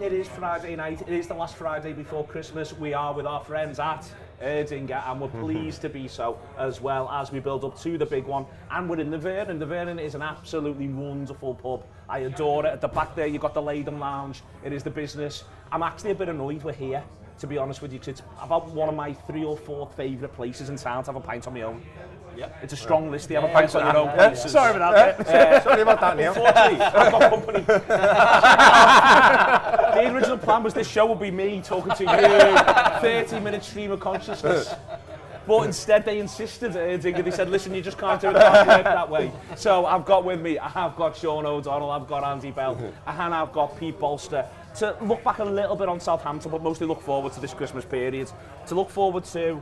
It is Friday night. It is the last Friday before Christmas. We are with our friends at Erdinger, and we're pleased to be so, as well as we build up to the big one. And we're in the Vernon. The Vernon is an absolutely wonderful pub. I adore it. At the back there, you've got the Latham Lounge. It is the business. I'm actually a bit annoyed we're here, to be honest with you, because it's about one of my 3 or 4 favourite places in town to have a pint on my own. Yeah. It's a strong list. You have a pint on your own places. Sorry about that. Sorry about that, Neil. Unfortunately, I've got company. The original plan was this show would be me talking to you, 30-minute stream of consciousness. But instead they insisted, they said, listen, you just can't do it, that way. So I've got with me, I've got Shaun O'Donnell, I've got Andy Bell, and I've got Pete Bolster. To look back a little bit on Southampton, but mostly look forward to this Christmas period. To look forward to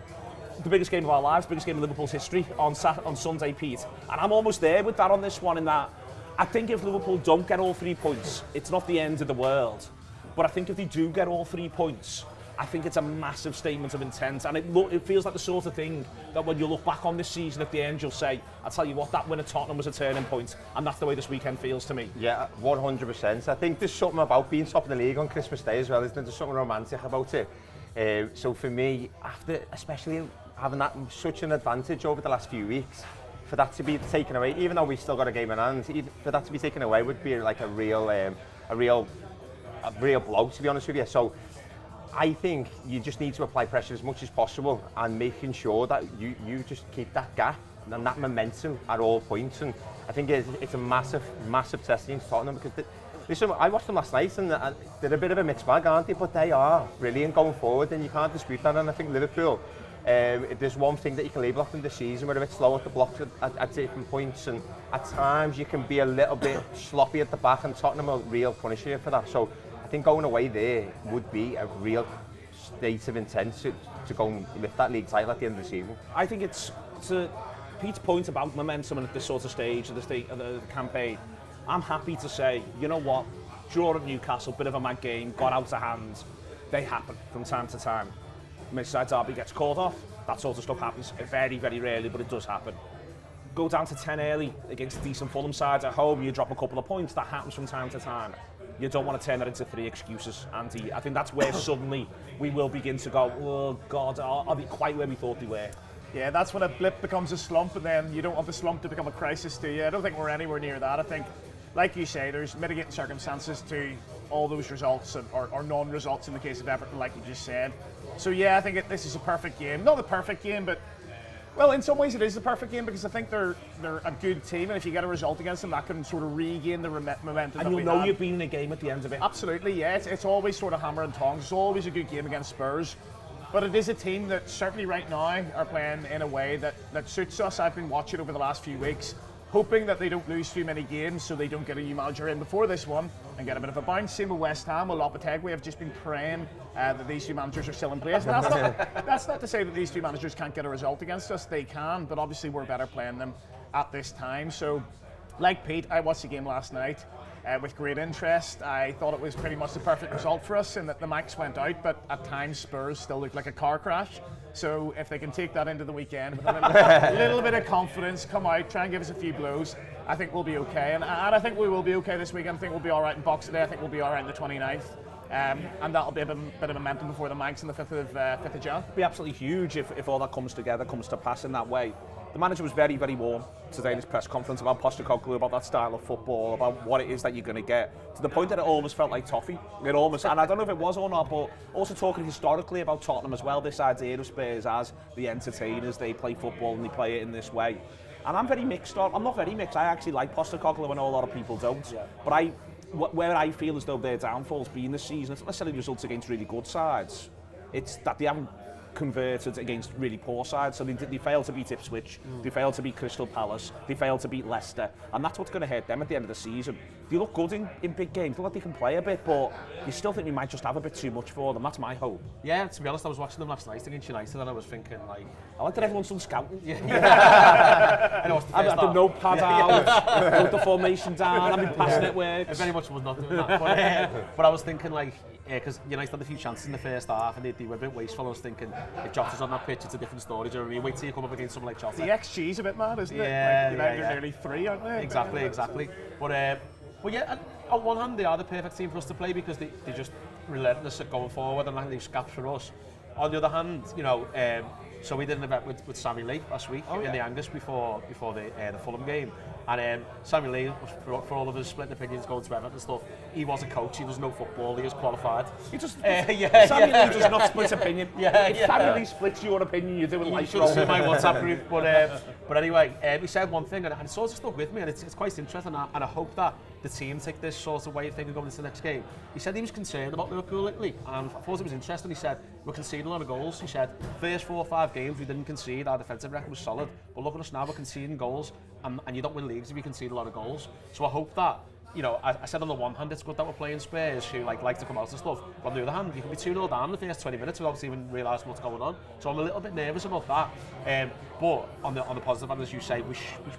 the biggest game of our lives, biggest game in Liverpool's history on Sunday, Pete. And I'm almost there with that on this one, in that I think if Liverpool don't get all 3 points, it's not the end of the world. But I think if they do get all 3 points, I think it's a massive statement of intent. And it feels like the sort of thing that when you look back on this season at the end, you'll say, I'll tell you what, that win at Tottenham was a turning point. And that's the way this weekend feels to me. Yeah, 100%. I think there's something about being top of the league on Christmas Day as well, isn't there? There's something romantic about it. So for me, after especially having that such an advantage over the last few weeks, for that to be taken away, even though we've still got a game in hand, for that to be taken away would be like a real blow, to be honest with you. So I think you just need to apply pressure as much as possible and making sure that you just keep that gap and that momentum at all points. And I think it's a massive test against Tottenham, because listen, I watched them last night and they're a bit of a mixed bag, aren't they? But they are brilliant going forward, and you can't dispute that. And I think Liverpool, if there's one thing that you can label off in the season, we're a bit slow at the blocks at different points, and at times you can be a little bit sloppy at the back, and Tottenham will real punish you for that. So I think going away there would be a real state of intent to go and lift that league title at the end of the season. I think it's to Pete's point about momentum and at this sort of stage of the campaign. I'm happy to say, you know what, draw at Newcastle, bit of a mad game, got out of hand. They happen from time to time. Merseyside derby gets called off. That sort of stuff happens very, very rarely, but it does happen. Go down to 10 early against a decent Fulham side at home, you drop a couple of points. That happens from time to time. You don't want to turn that into 3 excuses, Andy. I think that's where suddenly we will begin to go, oh God, are they quite where we thought they were? Yeah, that's when a blip becomes a slump, and then you don't want the slump to become a crisis, do you? I don't think we're anywhere near that. I think, like you say, there's mitigating circumstances to all those results, or non-results in the case of Everton, like you just said. So yeah, I think this is a perfect game. Not the perfect game, but, well, in some ways it is the perfect game, because I think they're a good team, and if you get a result against them, that can sort of regain the momentum. And you'll know you've been in a game at the end of it. Absolutely, yeah. It's always sort of hammer and tongs. It's always a good game against Spurs. But it is a team that certainly right now are playing in a way that suits us. I've been watching over the last few weeks, hoping that they don't lose too many games so they don't get a new manager in before this one and get a bit of a bounce. Same with West Ham, with Lopetegui. I've just been praying that these 2 managers are still in place. That's not to say that these 2 managers can't get a result against us. They can, but obviously we're better playing them at this time. So, like Pete, I watched the game last night with great interest. I thought it was pretty much the perfect result for us in that the max went out, but at times Spurs still looked like a car crash. So if they can take that into the weekend with a little bit of confidence, come out, try and give us a few blows, I think we'll be okay. And I think we will be okay this weekend. I think we'll be all right in Boxing Day. I think we'll be all right in the 29th. And that'll be a bit of momentum before the Manx on the 5th of Jan. It'll be absolutely huge if all that comes together, comes to pass in that way. The manager was very, very warm today in his press conference about Postecoglou, about that style of football, about what it is that you're going to get, to the point that it almost felt like toffee. It almost, and I don't know if it was or not, but also talking historically about Tottenham as well, this idea of Spurs as the entertainers, they play football and they play it in this way. And I'm very mixed on. I'm not very mixed. I actually like Postecoglou, and a lot of people don't. Yeah. But where I feel as though their downfall's been this season, it's not necessarily results against really good sides. It's that they haven't converted against really poor sides. So they failed to beat Ipswich, they failed to beat Crystal Palace, they failed to beat Leicester, and that's what's going to hurt them at the end of the season. They look good in big games, they look like they can play a bit, but you still think we might just have a bit too much for them. That's my hope. Yeah, to be honest, I was watching them last night against United, and I was thinking, like, I like that everyone's done scouting. I know, I've had the notepad out, wrote the formation down, I've been passing it works. I very much was not doing that. But I was thinking, like, because United had a few chances in the first half and they were a bit wasteful. I was thinking, if Jota's on that pitch, it's a different story. Do you know what I mean? Wait till you come up against someone like Jota. The XG's a bit mad, isn't it? Yeah, like, United are nearly 3, aren't they? Exactly. But yeah, on one hand, they are the perfect team for us to play because they just relentless at going forward and that leaves gaps for us. On the other hand, you know, so we did an event with Sammy Lee last week in the Angus before the Fulham game. And Sammy Lee, for all of his split opinions going to Everton and stuff, he was a coach, he doesn't know football, he was qualified. He just, Sammy Lee does not split opinion. If Sammy Lee splits your opinion, you're doing life wrong. You should have seen my WhatsApp group. But anyway, he said one thing and it sort of stuck with me, and it's quite interesting, and I hope that the team take this sort of way of thinking going into the next game. He said he was concerned about Liverpool lately, and I thought it was interesting. He said, we're conceding a lot of goals. He said, first 4 or 5 games we didn't concede, our defensive record was solid, but look at us now, we're conceding goals, and you don't win leagues if you concede a lot of goals. So I hope that, you know, I said on the one hand it's good that we're playing Spurs who like to come out and stuff, but on the other hand you can be 2-0 down in the first 20 minutes without even realising what's going on. So I'm a little bit nervous about that. But on the positive end, as you say, we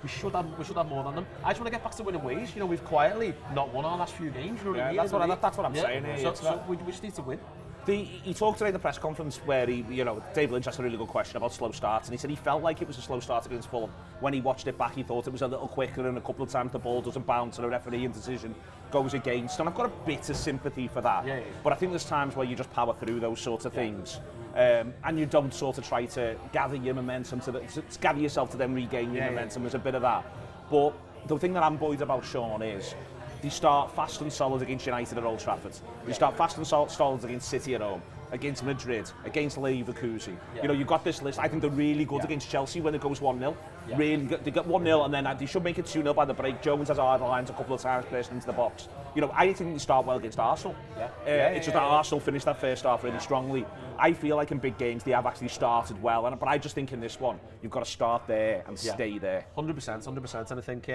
should have more than them. I just want to get back to winning ways. You know, we've quietly not won our last few games. You know what I mean? That's what I'm saying. So we just need to win. He talked today in the press conference where David Lynch asked a really good question about slow starts, and he said he felt like it was a slow start against Fulham. When he watched it back, he thought it was a little quicker, and a couple of times the ball doesn't bounce and a refereeing decision goes against. And I've got a bit of sympathy for that. Yeah. But I think there's times where you just power through those sorts of things, and you don't sort of try to gather your momentum to gather yourself to then regain your momentum. There's a bit of that. But the thing that I'm buoyed about, Shaun, is they start fast and solid against United at Old Trafford. They start fast and solid against City at home, against Madrid, against Leverkusen. You know, you've got this list. I think they're really good against Chelsea when it goes 1-0. Really good. They get 1-0 and then they should make it 2-0 by the break. Jones has hard lines a couple of times bursting into the box. You know, I think they start well against Arsenal. It's just that Arsenal finished that first half really strongly. I feel like in big games they have actually started well, but I just think in this one you've got to start there and stay there. 100%. And I think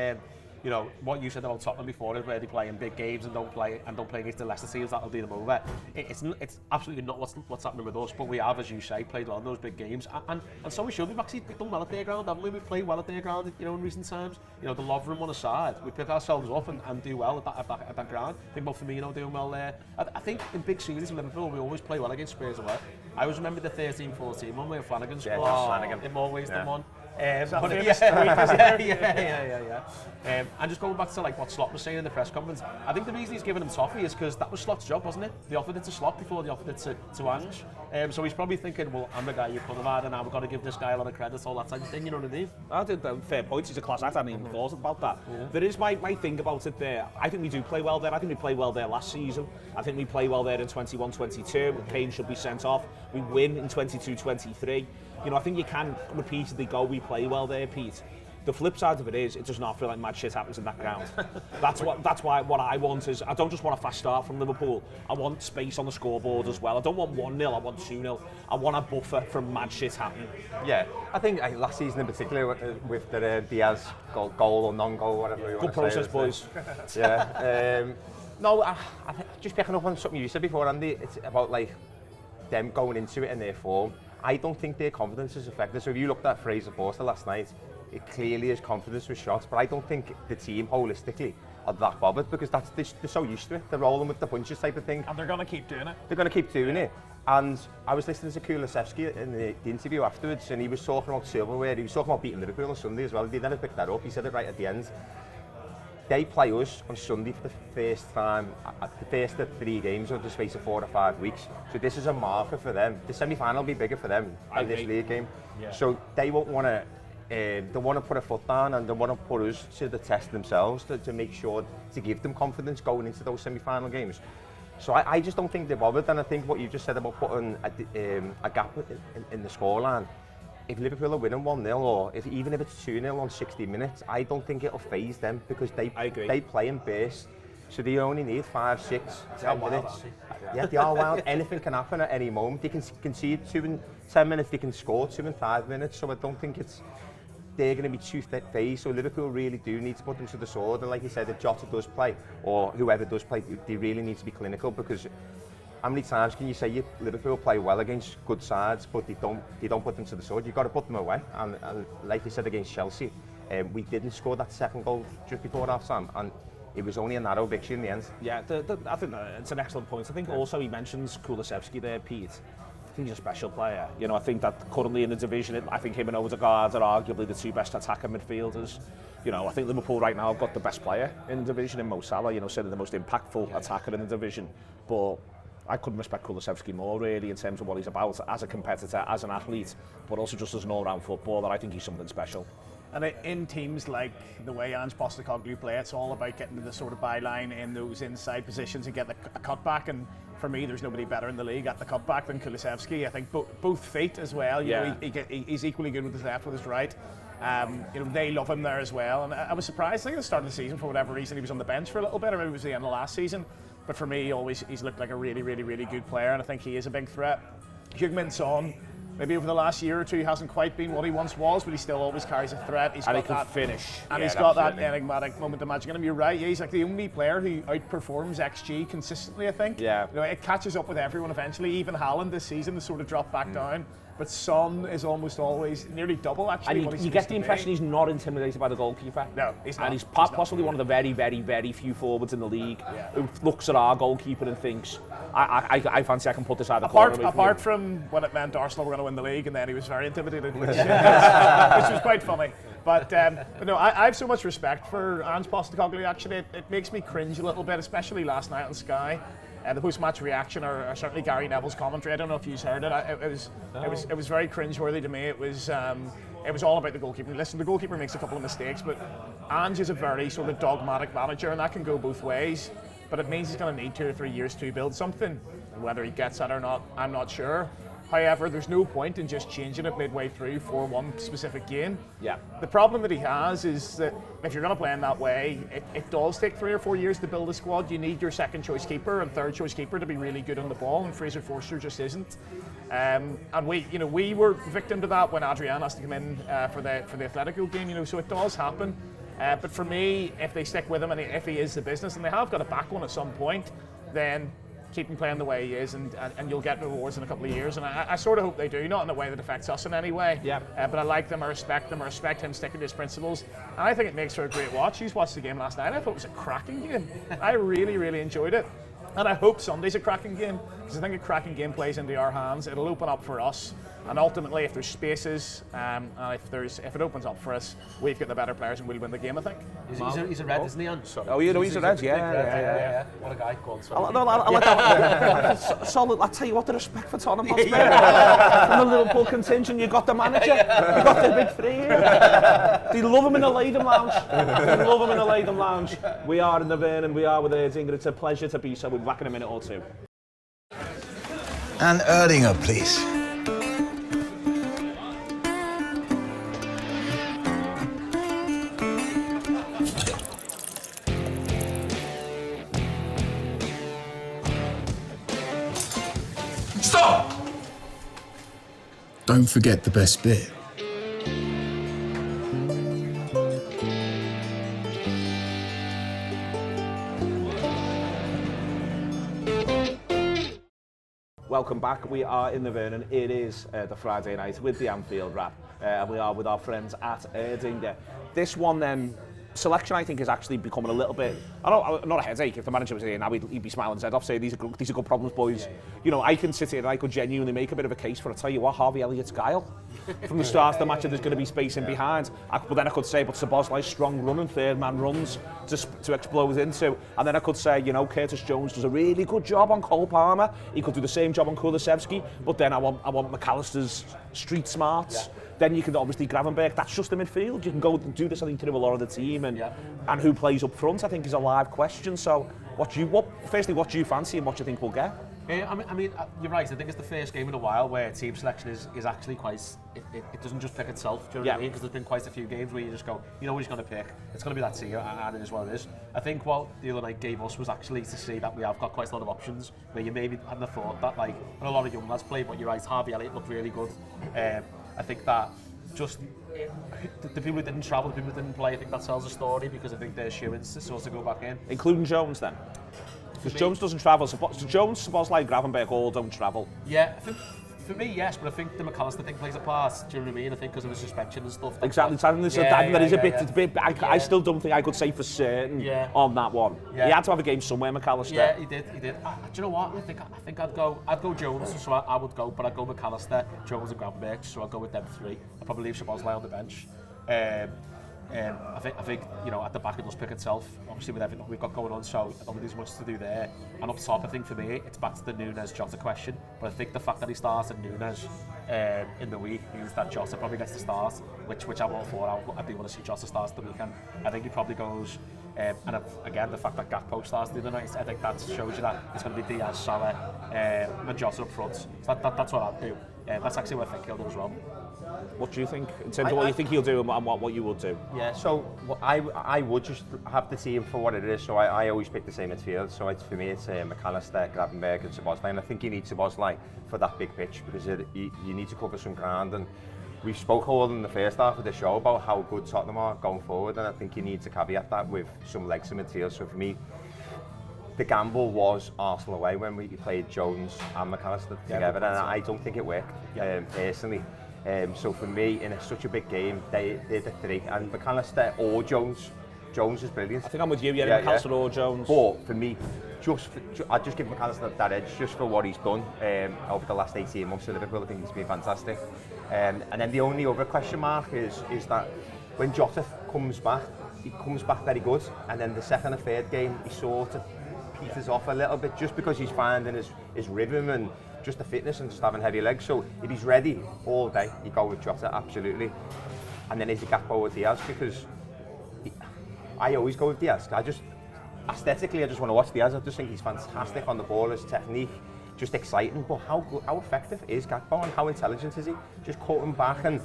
you know, what you said about Tottenham before is where they play in big games and don't play against the Leicester teams that'll do them over. It's absolutely not what's happening with us, but we have, as you say, played well in those big games, and so we should. We've actually done well at their ground, haven't we? We've played well at their ground, you know, in recent times. You know, the Lovren one aside, we pick ourselves up and do well at that ground. I think about Firmino doing well there. I think in big series in Liverpool, we always play well against Spurs away. I always remember the 13-14 one where Flanagan scored in more ways than one. And just going back to like what Slot was saying in the press conference, I think the reason he's giving him toffee is because that was Slot's job, wasn't it? They offered it to Slot before they offered it to Ange. So he's probably thinking, well, I'm the guy you could have had, and now we've got to give this guy a lot of credit, all that type of thing. You know what I mean? I did fair points. He's a class act. I hadn't even thought about that. There is my thing about it there. I think we do play well there. I think we played well there last season. I think we play well there in 21-22. Kane should be sent off. We win in 22-23. You know, I think you can repeatedly go, we play well there, Pete. The flip side of it is, it does not feel like mad shit happens in that ground. That's why what I want is, I don't just want a fast start from Liverpool. I want space on the scoreboard as well. I don't want 1-0, I want 2-0. I want a buffer from mad shit happening. Yeah, I think last season in particular, with the Diaz goal or non-goal, whatever you want to say. Good process, boys. Yeah. No, I just picking up on something you said before, Andy, it's about like them going into it in their form. I don't think their confidence is affected. So if you looked at Fraser Forster last night, it clearly his confidence was shot, but I don't think the team holistically are that bothered because they're so used to it. They're rolling with the punches type of thing. And they're going to keep doing it. They're going to keep doing it. And I was listening to Kulusevski in the interview afterwards, and he was talking about silverware. He was talking about beating Liverpool on Sunday as well. He never picked that up. He said it right at the end. They play us on Sunday for the first time, the first of 3 games over the space of 4 or 5 weeks. So this is a marker for them. The semi-final will be bigger for them than this league game. Yeah. So they won't want to, they want to put a foot down and they want to put us to the test themselves to make sure to give them confidence going into those semi-final games. So I just don't think they're bothered, and I think what you just said about putting a gap in the scoreline, if Liverpool are winning 1-0 or even if it's 2-0 on 60 minutes, I don't think it'll faze them because they play in bursts. So they only need 5, 6, 10 minutes. Yeah, they are wild. Anything can happen at any moment. They can concede 2 in 10 minutes, they can score 2 in 5 minutes. So I don't think they're going to be too phased. So Liverpool really do need to put them to the sword. And like you said, if Jota does play, or whoever does play, they really need to be clinical because how many times can you say Liverpool play well against good sides, but they don't put them to the sword? You've got to put them away. And like you said against Chelsea, we didn't score that second goal just before half-time, and it was only a narrow victory in the end. Yeah, I think it's an excellent point. I think also he mentions Kulusevski there, Pete. I think he's a special player. You know, I think that currently in the division, I think him and Odegaard are arguably the 2 best attacker midfielders. You know, I think Liverpool right now have got the best player in the division in Mo Salah. You know, certainly the most impactful attacker in the division, but I couldn't respect Kulusevski more, really, in terms of what he's about as a competitor, as an athlete, but also just as an all-round footballer. I think he's something special. And in teams like the way Ange Postecoglou play, it's all about getting to the sort of byline in those inside positions and getting a cutback. And for me, there's nobody better in the league at the cutback than Kulusevski. I think both feet as well. You know, he's equally good with his left, with his right. You know, they love him there as well. And I was surprised. I think at the start of the season, for whatever reason, he was on the bench for a little bit, or maybe it was the end of last season. But for me, he's looked like a really, really, really good player, and I think he is a big threat. Heung-min Son, maybe over the last year or two, hasn't quite been what he once was, but he still always carries a threat. And he can finish. And he's got that enigmatic moment of magic in him. You're right, he's like the only player who outperforms XG consistently, I think. Yeah. You know, it catches up with everyone eventually. Even Haaland this season has sort of dropped back down. But Son is almost always nearly double, actually. And you get the impression he's not intimidated by the goalkeeper. No, he's not. And he's possibly one of the very, very, very few forwards in the league who looks at our goalkeeper and thinks, I fancy I can put this out of the corner. Apart from when it meant Arsenal were going to win the league, and then he was very intimidated, which was quite funny. But no, I have so much respect for Ange Postecoglou. Actually, it makes me cringe a little bit, especially last night on Sky. The post-match reaction, or certainly Gary Neville's commentary. I don't know if you've heard it. It was very cringe-worthy to me. It was all about the goalkeeper. Listen, the goalkeeper makes a couple of mistakes, but Ange is a very sort of dogmatic manager, and that can go both ways. But it means he's going to need 2 or 3 years to build something. And whether he gets that or not, I'm not sure. However, there's no point in just changing it midway through for one specific game. Yeah. The problem that he has is that if you're going to play in that way, it does take 3 or 4 years to build a squad. You need your second choice keeper and third choice keeper to be really good on the ball, and Fraser Forster just isn't. And we were victim to that when Adrian has to come in for the Atletico game. You know, so it does happen. But for me, if they stick with him and if he is the business, and they have got to back one at some point, then keep him playing the way he is, and you'll get rewards in a couple of years. And I sort of hope they do, not in a way that affects us in any way. Yeah. But I like them, I respect them, I respect him sticking to his principles. And I think it makes for a great watch. You watched the game last night. I thought it was a cracking game. I really, really enjoyed it. And I hope Sunday's a cracking game, because I think a cracking game plays into our hands. It'll open up for us. And ultimately, if there's spaces, and if it opens up for us, we've got the better players and we'll win the game, I think. He's a red, isn't he, Oh, you know, he's a red, yeah. What a guy called. I like that. Solid. I'll tell you what, the respect for Tottenham Hotspur. From the Liverpool contingent, you got the manager, you got the big three here. They love him in the Latham Lounge. We are in the Vernon, we are with Erdinger. It's a pleasure to be so. We'll be back in a minute or two. And Erdinger, please. Stop! Don't forget the best bit. Welcome back. We are in the Vernon. It is the Friday night with the Anfield Wrap, and we are with our friends at Erdinger. This one then, selection I think is actually becoming a little bit, not a headache. If the manager was here now, he'd be smiling his head off saying these are good problems, boys. You know, I can sit here and I could genuinely make a bit of a case for it. I tell you what, Harvey Elliott's guile. From the start of the match, there's going to be space in behind. But then I could say, but Szoboszlai's strong running, third man runs to explode into. And then I could say, you know, Curtis Jones does a really good job on Cole Palmer. He could do the same job on Kulusevski. But then I want McAllister's street smarts. Yeah. Then you can obviously Gravenberch. That's just the midfield. You can go and do this, I think, to a lot of the team. And who plays up front, I think, is a live question. So, what do you fancy and what do you think we'll get? I mean, you're right. I think it's the first game in a while where team selection is actually quite. It doesn't just pick itself. Do you know what I mean? Because there's been quite a few games where you just go, you know what he's going to pick. It's going to be that team, and it is what it is. I think what the other night gave us was actually to see that we have got quite a lot of options where you maybe hadn't have thought that, like, a lot of young lads play, but you're right, Harvey Elliott looked really good. I think that just the people who didn't travel, the people who didn't play, I think that tells a story, because I think they're shoo-ins to sort of go back in. Including Jones then? Because Jones doesn't travel, so Jones, Szoboszlai, Gravenberch all don't travel. Yeah, I think for me, yes, but I think the McAllister thing plays a part. Do you know what I mean? I think because of his suspension and stuff. Exactly, I still don't think I could say for certain on that one. Yeah. He had to have a game somewhere, McAllister. Yeah, he did. Do you know what? I think I'd go Jones, so I would go, but I'd go McAllister, Jones and Gravenberch, so I'd go with them three. I'd probably leave Szoboszlai on the bench. I think you know, at the back it does pick itself, obviously with everything we've got going on, so I don't think there's much to do there. And up top, I think for me, it's back to the Núñez-Jota question, but I think the fact that he started Núñez in the week means that Jota probably gets the start, which I'm all for. I do want to see Jota start the weekend. I think he probably goes, and again, the fact that Gakpo starts the other night, I think that shows you that it's going to be Diaz, Salah, and Jota up front. So that's what I'll do. That's actually what I think he'll do as well. What do you think in terms of what you think he'll do and what you would do? Yeah, so I would just have the team for what it is. So I always pick the same midfield. So for me, it's McAllister, Gravenberch, and Szoboszlai. And I think you need Szoboszlai for that big pitch because you need to cover some ground. And we spoke all in the first half of the show about how good Tottenham are going forward, and I think you need to caveat that with some legs in midfield. So for me, the gamble was Arsenal away when we played Jones and McAllister together, and I don't think it worked personally. So for me, in such a big game, they're the three, and McAllister or Jones. Jones is brilliant. I think I'm with you, McAllister or Jones. But for me, I'd just give McAllister that edge just for what he's done over the last 18 months at Liverpool. I think he's been fantastic. And then the only other question mark is that when Jota comes back, he comes back very good, and then the second and third game, he sort of peters off a little bit just because he's finding his rhythm and just the fitness and just having heavy legs. So if he's ready all day, you go with Jota, absolutely. And then is it Gakpo or Diaz? Because I always go with Diaz. Aesthetically, I just want to watch Diaz. I just think he's fantastic on the ball, his technique, just exciting. But how effective is Gakpo and how intelligent is he? Just cutting back and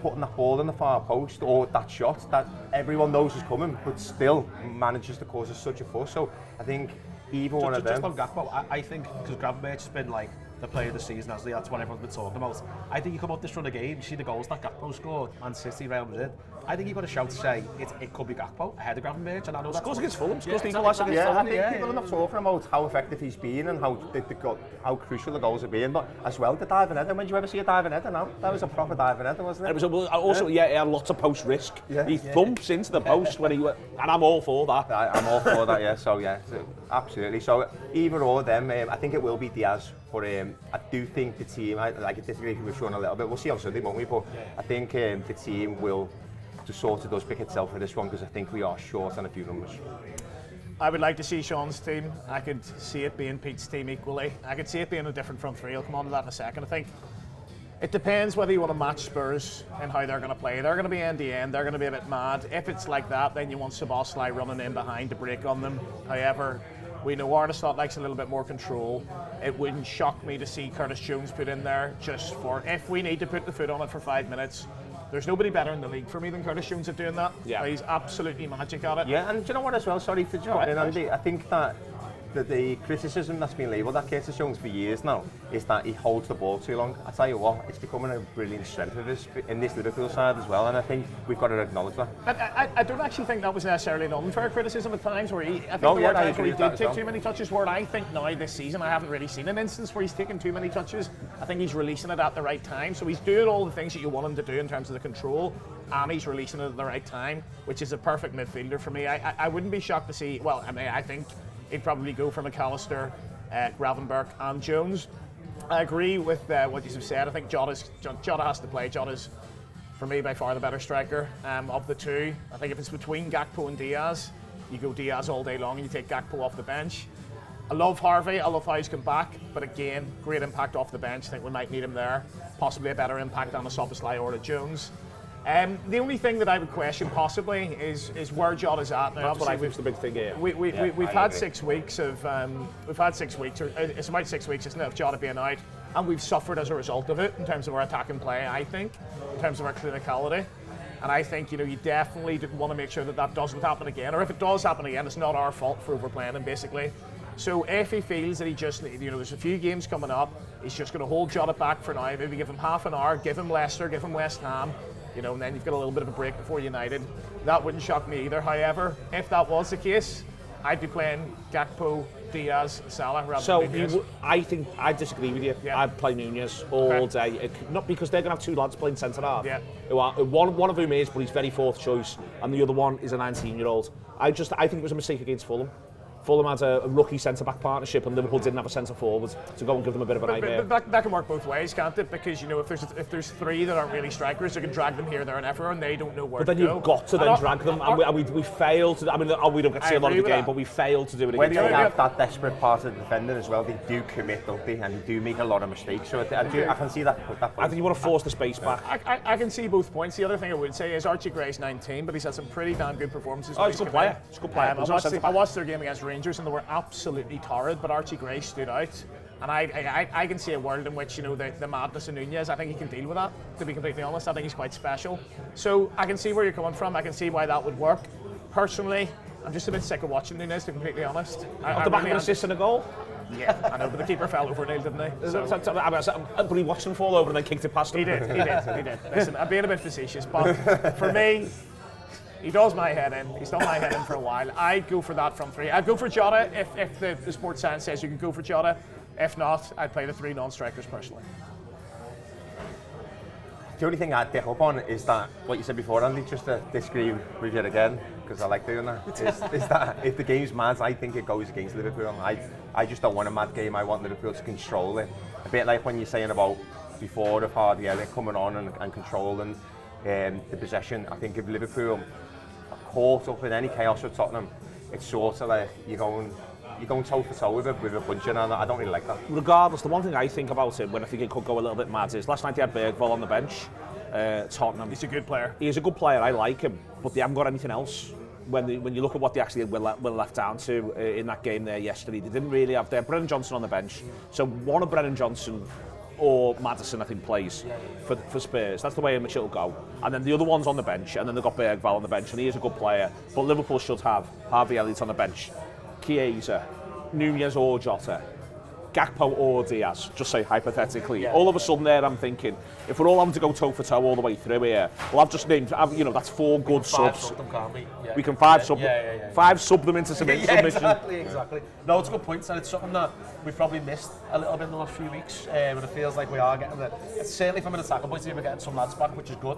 putting that ball in the far post, or that shot that everyone knows is coming, but still manages to cause us such a fuss. So I think either one of them. Just on Gakpo, I think because Gravenberch has been like the player of the season, hasn't he? That's what everyone's been talking about. I think you come up this run of games, you see the goals that Gakpo scored, Man City, Real Madrid. I think you've got a shout to say it could be Gakpo ahead of Gravenberch, and I know that's scores against Fulham. Scores I think people are not talking about how effective he's been and how crucial the goals have been, but as well the diving header. When did you ever see a diving header now? That was a proper diving header, wasn't it? It was also, he had lots of post risk. He thumps into the post when and I'm all for that. I'm all for that, yeah. So absolutely. So either or them, I think it will be Diaz. But I do think the team, I disagree with Shaun a little bit. We'll see on Sunday, won't we? But I think the team will just sort of does pick itself for this one because I think we are short on a few numbers. I would like to see Shaun's team. I could see it being Pete's team equally. I could see it being a different front three. I'll come on to that in a second. I think it depends whether you want to match Spurs and how they're going to play. They're going to be end to end. They're going to be a bit mad. If it's like that, then you want Szoboszlai running in behind to break on them. However, we know Arne Slot likes a little bit more control. It wouldn't shock me to see Curtis Jones put in there just for if we need to put the foot on it for 5 minutes. There's nobody better in the league for me than Curtis Jones at doing that. Yeah. He's absolutely magic at it. Yeah, and do you know what as well? Sorry to jump in, Andy. I think that the criticism that's been labelled at Curtis Jones for years now is that he holds the ball too long. I tell you what, it's becoming a brilliant strength of his in this Liverpool side as well, and I think we've got to acknowledge that. I don't actually think that was necessarily an unfair criticism at times where he did take too many touches. Where I think now this season I haven't really seen an instance where he's taken too many touches. I think he's releasing it at the right time, so he's doing all the things that you want him to do in terms of the control, and he's releasing it at the right time, which is a perfect midfielder for me. I wouldn't be shocked to see. Well, I mean, I think he'd probably go for McAllister, Gravenberch and Jones. I agree with what you have said. I think Jota has to play. Jota's, for me, by far the better striker of the two. I think if it's between Gakpo and Diaz, you go Diaz all day long and you take Gakpo off the bench. I love Harvey. I love how he's come back. But again, great impact off the bench. I think we might need him there. Possibly a better impact on a Szoboszlai or a Jones. The only thing that I would question possibly is where Jota's at now. But I think it's the big thing here. We've had 6 weeks of it's about 6 weeks, isn't it, of Jota being out, and we've suffered as a result of it in terms of our attack and play. I think in terms of our clinicality, and I think you definitely want to make sure that doesn't happen again, or if it does happen again, it's not our fault for overplaying him basically. So if he feels that he just, there's a few games coming up, he's just going to hold Jota back for now. Maybe give him half an hour, give him Leicester, give him West Ham. And then you've got a little bit of a break before United. That wouldn't shock me either. However, if that was the case, I'd be playing Gakpo, Diaz, Salah rather than Núñez. I think I disagree with you. Yeah. I'd play Núñez all day. Not because they're going to have two lads playing centre half. Yeah. One of whom is, but he's very fourth choice, and the other one is a 19-year-old. I think it was a mistake against Fulham. Fulham had a rookie centre-back partnership and Liverpool didn't have a centre-forward to go and give them a bit of a nightmare. But that can work both ways, can't it? Because, you know, if there's three that aren't really strikers, you can drag them here, there and everywhere, and they don't know where But to then go. you've got to then drag them, and we failed to. I mean, we don't get to see a lot of the game, but we failed to do it When again. they have that desperate part of the defending as well, they do commit, don't they? And they do make a lot of mistakes. So I can see that. I think you want to force the space back. I can see both points. The other thing I would say is Archie Gray's 19, but he's had some pretty damn good performances. Oh, he's a good player. He's a good player. I watched their game against Rangers and they were absolutely torrid, but Archie Gray stood out. And I can see a world in which, you know, the madness of Nunez, I think he can deal with that, to be completely honest. I think he's quite special. So I can see where you're coming from. I can see why that would work. Personally, I'm just a bit sick of watching Nunez, to be completely honest. Off the back of an assist and a goal? Yeah, I know, but the keeper fell over Neil, didn't he? So. But he watched him fall over and then kicked it past him. He did. Listen, I'm being a bit facetious, but for me, he does my head in. He's done my head in for a while. I'd go for that from three. I'd go for Jota if the sports science says you can go for Jota. If not, I'd play the three non-strikers personally. The only thing I'd pick up on is that what you said before, Andy, just to disagree with you again, because I like doing that, is that if the game's mad, I think it goes against Liverpool. I just don't want a mad game. I want Liverpool to control it. A bit like when you're saying about before of Hardy, they're coming on and controlling the possession. I think if Liverpool are caught up in any chaos with Tottenham, it's sort of like you're going toe for toe with a bunch, and I don't really like that. Regardless, the one thing I think about it when I think it could go a little bit mad is last night they had Bergvall on the bench. Tottenham. He's a good player. He is a good player. I like him, but they haven't got anything else. When you look at what they actually were left down to in that game there yesterday, they didn't really have their Brennan Johnson on the bench. So one of Brennan Johnson or Maddison, I think, plays for Spurs. That's the way in which it'll go. And then the other one's on the bench, and then they've got Bergvall on the bench, and he is a good player. But Liverpool should have Harvey Elliott on the bench, Chiesa, Nunez or Jota, Gakpo or Diaz, just say hypothetically. All of a sudden there I'm thinking, if we're all having to go toe for toe all the way through here, well I've just named, that's four good subs. Sub them, can't we? Yeah. We can five sub them into submission. Exactly. No, it's a good point, and it's something that we've probably missed a little bit in the last few weeks, and it feels like we are getting it. It's certainly from an attacker point of view, we're getting some lads back, which is good.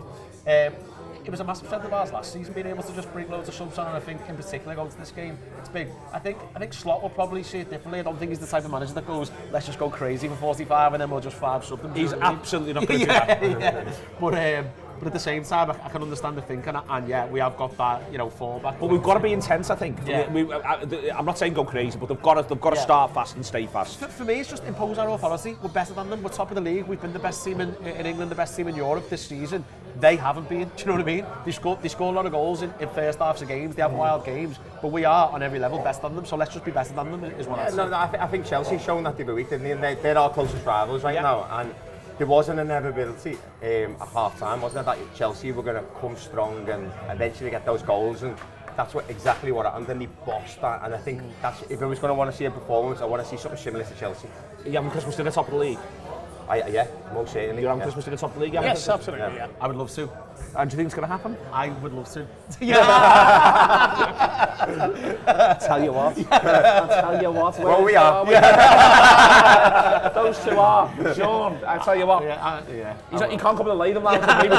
It was a massive strength of ours last season, being able to just bring loads of subs on, and I think in particular going to this game, it's big. I think Slot will probably see it differently. I don't think he's the type of manager that goes, let's just go crazy for 45 and then we'll just five sub them. He's absolutely not going to do that. But at the same time, I can understand the thinking, and yeah, we have got that, fallback. But we've got to be intense, I think. Yeah. I'm not saying go crazy, but they've got to start fast and stay fast. For me, it's just impose our authority. We're better than them. We're top of the league. We've been the best team in England, the best team in Europe this season. They haven't been. Do you know what I mean? They score a lot of goals in first halves of games. They have wild games, but we are on every level better than them. So let's just be better than them. Is what I say. No, I think Chelsea's shown that the other week, didn't they? They're our closest rivals right now, and there was an inevitability at half-time, wasn't it, that Chelsea were going to come strong and eventually get those goals, and that's exactly what happened, and they bossed that, and I think if I was going to want to see a performance, I want to see something similar to Chelsea. Are you having Christmas dinner top of the league? Yeah, most certainly. You're having Christmas dinner top of the league? Yes, absolutely, yeah. I would love to. And do you think it's going to happen? I would love to. Tell you what. Well, we are. Those two are. Shaun, I tell you what. He can't come to lay them out. We're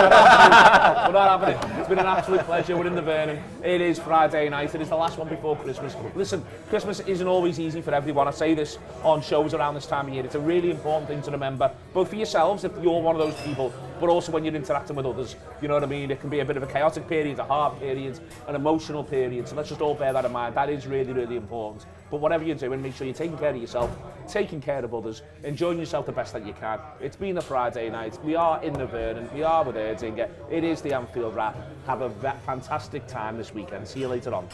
not having it. It's been an absolute pleasure. We're in the Vernon. It is Friday night. It is the last one before Christmas. Listen, Christmas isn't always easy for everyone. I say this on shows around this time of year. It's a really important thing to remember, both for yourselves, if you're one of those people, but also when you're interacting with others. You know what I mean? It can be a bit of a chaotic period, a hard period, an emotional period. So let's just all bear that in mind. That is really, really important. But whatever you're doing, make sure you're taking care of yourself, taking care of others, enjoying yourself the best that you can. It's been a Friday night. We are in the Vernon. We are with Erdinger. It is the Anfield Wrap. Have a fantastic time this weekend. See you later on.